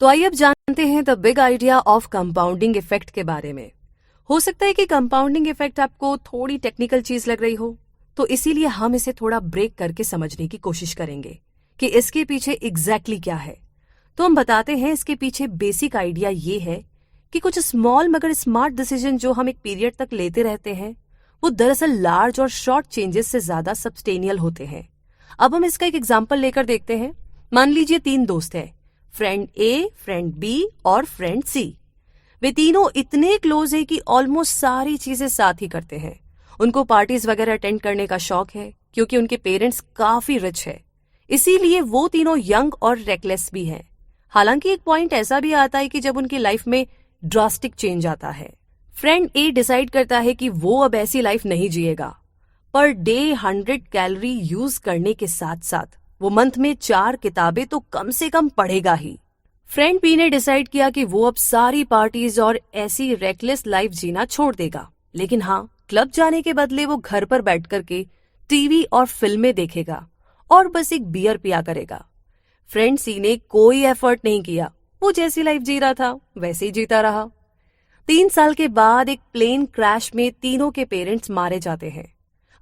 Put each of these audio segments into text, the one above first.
तो आइए अब जानते हैं the big idea of compounding effect के बारे में। हो सकता है कि कंपाउंडिंग इफेक्ट आपको थोड़ी टेक्निकल चीज लग रही हो, तो इसीलिए हम इसे थोड़ा ब्रेक करके समझने की कोशिश करेंगे कि इसके पीछे एग्जैक्टली क्या है। तो हम बताते हैं इसके पीछे बेसिक आइडिया ये है कि कुछ स्मॉल मगर स्मार्ट डिसीजन जो हम एक पीरियड तक लेते रहते हैं वो दरअसल लार्ज और शॉर्ट चेंजेस से ज्यादा सब्सटेनियल होते हैं। अब हम इसका एक एग्जाम्पल लेकर देखते हैं। मान लीजिए 3 दोस्त हैं, फ्रेंड ए, फ्रेंड बी और फ्रेंड सी। वे तीनों इतने क्लोज है कि ऑलमोस्ट सारी चीजें साथ ही करते हैं। उनको पार्टीज वगैरह अटेंड करने का शौक है क्योंकि उनके पेरेंट्स काफी रिच है, इसीलिए वो तीनों यंग और रेकलेस भी हैं। हालांकि एक पॉइंट ऐसा भी आता है कि जब उनकी लाइफ में ड्रास्टिक चेंज आता है। फ्रेंड ए डिसाइड करता है कि वो अब ऐसी लाइफ नहीं जिएगा। पर डे 100 कैलोरी यूज करने के साथ साथ वो मंथ में 4 किताबें तो कम से कम पढ़ेगा ही। फ्रेंड बी ने डिसाइड किया कि वो अब सारी पार्टीज और ऐसी रेकलेस लाइफ जीना छोड़ देगा, लेकिन हाँ, क्लब जाने के बदले वो घर पर बैठ करके टीवी और फिल्में देखेगा और बस एक बियर पिया करेगा। फ्रेंड सी ने कोई एफर्ट नहीं किया, वो जैसी लाइफ जी रहा था वैसे ही जीता रहा। 3 साल के बाद एक प्लेन क्रैश में तीनों के पेरेंट्स मारे जाते हैं।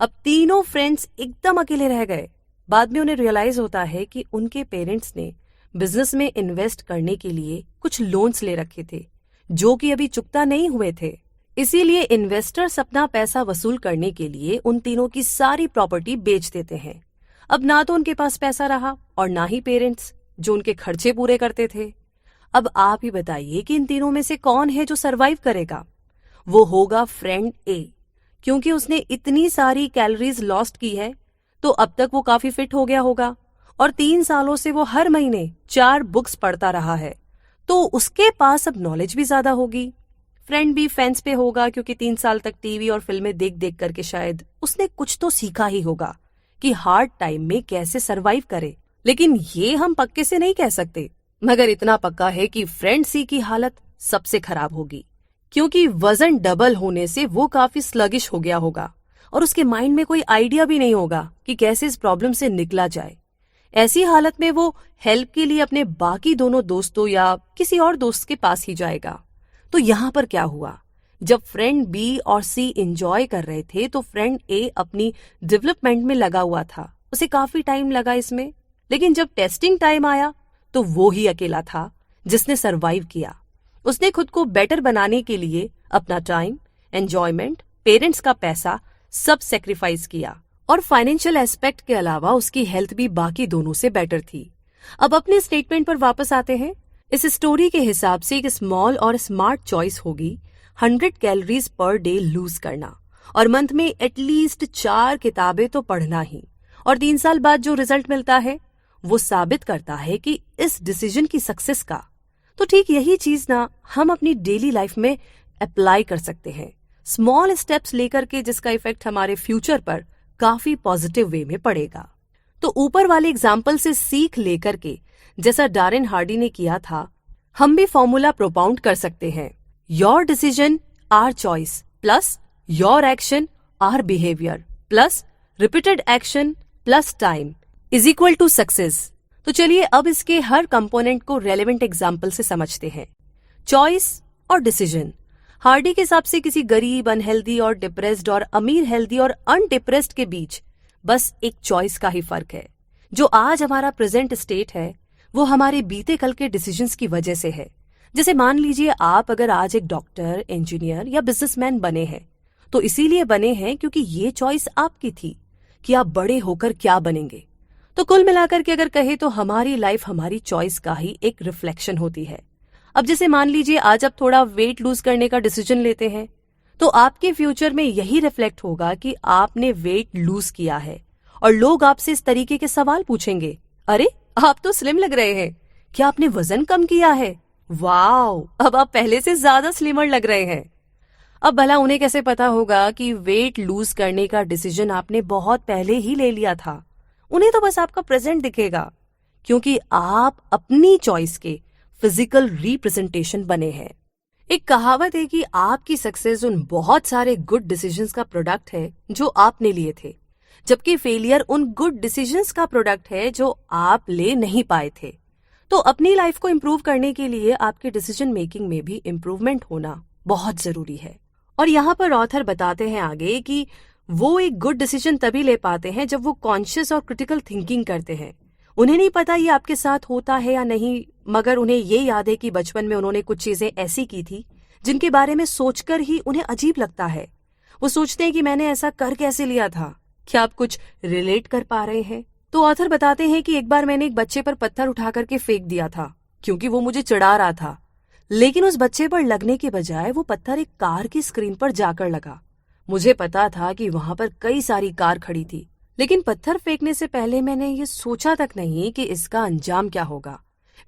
अब तीनों फ्रेंड्स एकदम अकेले रह गए। बाद में उन्हें रियलाइज होता है कि उनके पेरेंट्स ने बिजनेस में इन्वेस्ट करने के लिए कुछ लोन्स ले रखे थे जो कि अभी चुकता नहीं हुए थे। इसीलिए इन्वेस्टर्स अपना पैसा वसूल करने के लिए उन तीनों की सारी प्रॉपर्टी बेच देते हैं। अब ना तो उनके पास पैसा रहा और ना ही पेरेंट्स जो उनके खर्चे पूरे करते थे। अब आप ही बताइए कि इन तीनों में से कौन है जो सरवाइव करेगा? वो होगा फ्रेंड ए, क्योंकि उसने इतनी सारी कैलोरीज लॉस्ट की है तो अब तक वो काफी फिट हो गया होगा और 3 सालों से वो हर महीने 4 बुक्स पढ़ता रहा है, तो उसके पास अब नॉलेज भी ज्यादा होगी। फ्रेंड भी फेंस पे होगा क्योंकि 3 साल तक टीवी और फिल्में देख देख करके शायद उसने कुछ तो सीखा ही होगा कि हार्ड टाइम में कैसे सरवाइव करे। लेकिन ये हम पक्के से नहीं कह सकते, मगर इतना पक्का है कि फ्रेंड सी की हालत सबसे खराब होगी क्योंकि वजन डबल होने से वो काफी स्लगिश हो गया होगा और उसके माइंड में कोई आइडिया भी नहीं होगा कि कैसे इस प्रॉब्लम से निकला जाए। ऐसी हालत में वो हेल्प के लिए अपने बाकी दोनों दोस्तों या किसी और दोस्त के पास ही जाएगा। तो यहाँ पर क्या हुआ? जब फ्रेंड बी और सी एंजॉय कर रहे थे तो फ्रेंड ए अपनी डेवलपमेंट में लगा हुआ था, उसे काफी टाइम लगा इसमें। लेकिन जब टेस्टिंग टाइम आया तो वो ही अकेला था जिसने सरवाइव किया। उसने खुद को बेटर बनाने के लिए अपना टाइम, एंजॉयमेंट, पेरेंट्स का पैसा सब सेक्रीफाइस किया और फाइनेंशियल एस्पेक्ट के अलावा उसकी हेल्थ भी बाकी दोनों से बेटर थी। अब अपने स्टेटमेंट पर वापस आते हैं। इस स्टोरी के हिसाब से एक स्मॉल और स्मार्ट चॉइस होगी 100 कैलोरीज पर डे लूज करना और मंथ में एटलीस्ट 4 किताबें तो पढ़ना ही। और 3 साल बाद जो रिजल्ट मिलता है वो साबित करता है कि इस डिसीजन की सक्सेस का। तो ठीक यही चीज ना हम अपनी डेली लाइफ में अप्लाई कर सकते हैं, स्मॉल स्टेप्स लेकर के, जिसका इफेक्ट हमारे फ्यूचर पर काफी पॉजिटिव वे में पड़ेगा। तो ऊपर वाले एग्जाम्पल से सीख लेकर के, जैसा डारेन हार्डी ने किया था, हम भी फॉर्मूला प्रोपाउंड कर सकते हैं। Your decision or choice plus your action or behaviour plus repeated action plus time is equal to success. तो चलिए अब इसके हर कंपोनेंट को रेलेवेंट एग्जाम्पल से समझते हैं। चॉइस और डिसीजन। हार्डी के हिसाब से किसी गरीब, अनहेल्दी और डिप्रेस्ड और अमीर, हेल्दी और अनडिप्रेस्ड के बीच बस एक चॉइस का ही फर्क है। जो आज हमारा प्रेजेंट स्टेट है वो हमारे बीते कल के डिसीजंस की वजह से है। जैसे मान लीजिए आप अगर आज एक डॉक्टर, इंजीनियर या बिजनेसमैन बने हैं तो इसीलिए बने हैं क्योंकि ये चॉइस आपकी थी कि आप बड़े होकर क्या बनेंगे। तो कुल मिलाकर के अगर कहे तो हमारी लाइफ हमारी चॉइस का ही एक रिफ्लेक्शन होती है। अब जैसे मान लीजिए आज आप थोड़ा वेट लूज करने का डिसीजन लेते हैं तो आपके फ्यूचर में यही रिफ्लेक्ट होगा कि आपने वेट लूज किया है और लोग आपसे इस तरीके के सवाल पूछेंगे, अरे आप तो स्लिम लग रहे हैं, क्या आपने वजन कम किया है? वाओ, अब आप पहले से ज्यादा स्लिमर लग रहे हैं। अब भला उन्हें कैसे पता होगा कि वेट लूज करने का डिसीजन आपने बहुत पहले ही ले लिया था? उन्हें तो बस आपका प्रेजेंट दिखेगा क्योंकि आप अपनी चॉइस के फिजिकल रिप्रेजेंटेशन बने हैं। एक कहावत है कि आपकी सक्सेस उन बहुत सारे गुड डिसीजंस का प्रोडक्ट है जो आपने लिए थे, जबकि फेलियर उन गुड डिसीजंस का प्रोडक्ट है जो आप ले नहीं पाए थे। तो अपनी लाइफ को इम्प्रूव करने के लिए आपके डिसीजन मेकिंग में भी इम्प्रूवमेंट होना बहुत जरूरी है। और यहाँ पर ऑथर बताते हैं आगे कि वो एक गुड डिसीजन तभी ले पाते हैं जब वो कॉन्शियस और क्रिटिकल थिंकिंग करते हैं। उन्हें नहीं पता ये आपके साथ होता है या नहीं, मगर उन्हें ये याद है कि बचपन में उन्होंने कुछ चीजें ऐसी की थी जिनके बारे में सोचकर ही उन्हें अजीब लगता है। वो सोचते हैं कि मैंने ऐसा कर कैसे लिया था। क्या आप कुछ रिलेट कर पा रहे हैं? तो ऑथर बताते हैं कि एक बार मैंने एक बच्चे पर पत्थर उठा करके फेंक दिया था क्योंकि वो मुझे चिढ़ा रहा था, लेकिन उस बच्चे पर लगने के बजाय वो पत्थर एक कार की स्क्रीन पर जाकर लगा। मुझे पता था कि वहां पर कई सारी कार खड़ी थी, लेकिन पत्थर फेंकने से पहले मैंने ये सोचा तक नहीं कि इसका अंजाम क्या होगा।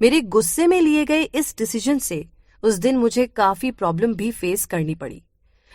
मेरे गुस्से में लिए गए इस डिसीजन से उस दिन मुझे काफी प्रॉब्लम भी फेस करनी पड़ी।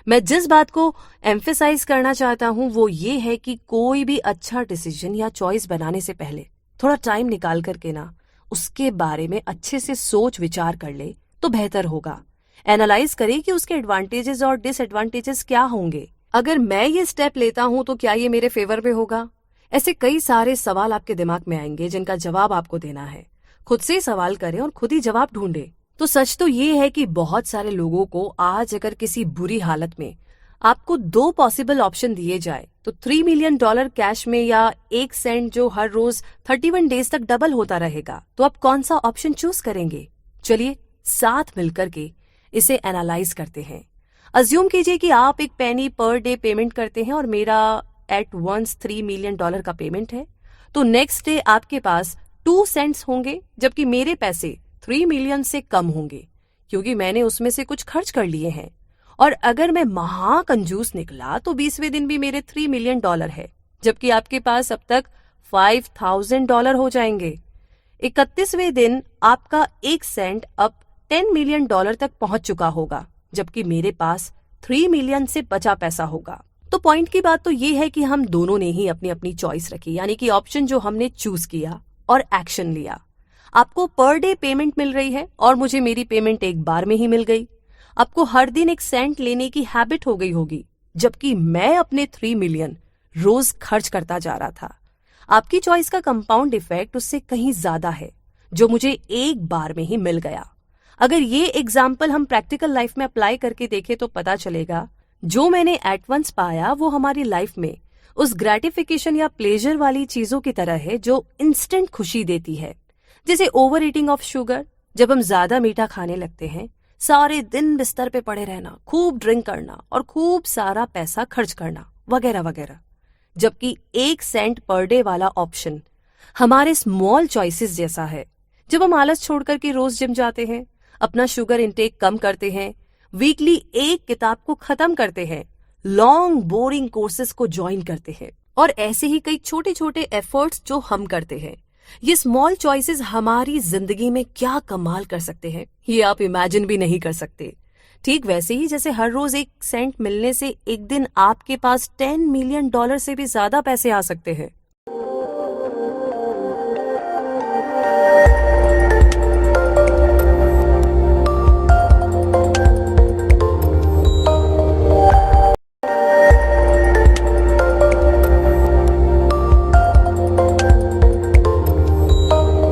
मैं जिस बात को एम्फेसाइज करना चाहता हूँ वो ये है कि कोई भी अच्छा डिसीजन या चॉइस बनाने से पहले थोड़ा टाइम निकाल करके ना उसके बारे में अच्छे से सोच विचार कर ले तो बेहतर होगा। एनालाइज करें कि उसके एडवांटेजेस और डिसएडवांटेजेस क्या होंगे। अगर मैं ये स्टेप लेता हूँ तो क्या ये मेरे फेवर में होगा? ऐसे कई सारे सवाल आपके दिमाग में आएंगे जिनका जवाब आपको देना है। खुद से सवाल करें और खुद ही जवाब ढूंढें। तो सच तो ये है कि बहुत सारे लोगों को आज अगर किसी बुरी हालत में आपको 2 पॉसिबल ऑप्शन दिए जाए तो $3 मिलियन कैश में या 1 सेंट जो हर रोज 31 डेज तक डबल होता रहेगा, तो आप कौन सा ऑप्शन चूज करेंगे? चलिए साथ मिलकर के इसे एनालाइज करते हैं। अज्यूम कीजिए कि आप एक पेनी पर डे पेमेंट करते हैं और मेरा एट वंस $3 मिलियन का पेमेंट है, तो नेक्स्ट डे आपके पास 2 सेंट्स होंगे जबकि मेरे पैसे 3 मिलियन से कम होंगे क्योंकि मैंने उसमें से कुछ खर्च कर लिए हैं। और अगर मैं महाकंजूस निकला तो 20वें दिन भी मेरे $3 मिलियन है जबकि आपके पास अब तक $5,000 हो जाएंगे। 31वें दिन आपका 1 सेंट अब $10 मिलियन तक पहुंच चुका होगा जबकि मेरे पास 3 मिलियन से बचा पैसा होगा। तो पॉइंट की बात तो ये है कि हम दोनों ने ही अपनी अपनी चॉइस रखी, यानी कि ऑप्शन जो हमने चूज किया और एक्शन लिया। आपको पर डे पेमेंट मिल रही है और मुझे मेरी पेमेंट एक बार में ही मिल गई। आपको हर दिन 1 सेंट लेने की हैबिट हो गई होगी जबकि मैं अपने 3 मिलियन रोज खर्च करता जा रहा था। आपकी चॉइस का कंपाउंड इफेक्ट उससे कहीं ज्यादा है जो मुझे एक बार में ही मिल गया। अगर ये एग्जाम्पल हम प्रैक्टिकल लाइफ में अप्लाई करके देखें तो पता चलेगा जो मैंने एट वंस पाया वो हमारी लाइफ में उस ग्रेटिफिकेशन या प्लेजर वाली चीजों की तरह है जो इंस्टेंट खुशी देती है, जैसे ओवर ईटिंग ऑफ शुगर। जब हम ज्यादा मीठा खाने लगते हैं, सारे दिन बिस्तर पे पड़े रहना, खूब ड्रिंक करना और खूब सारा पैसा खर्च करना वगैरह वगैरह। जबकि 1 सेंट पर डे वाला ऑप्शन हमारे स्मॉल चॉइसेस जैसा है। जब हम आलस छोड़ करके रोज जिम जाते हैं, अपना शुगर इंटेक कम करते हैं, वीकली 1 किताब को खत्म करते हैं, लॉन्ग बोरिंग कोर्सेज को ज्वाइन करते हैं और ऐसे ही कई छोटे छोटे एफर्ट्स जो हम करते हैं, ये स्मॉल चॉइसेस हमारी जिंदगी में क्या कमाल कर सकते हैं ये आप इमेजिन भी नहीं कर सकते। ठीक वैसे ही जैसे हर रोज 1 सेंट मिलने से एक दिन आपके पास $10 मिलियन से भी ज्यादा पैसे आ सकते हैं।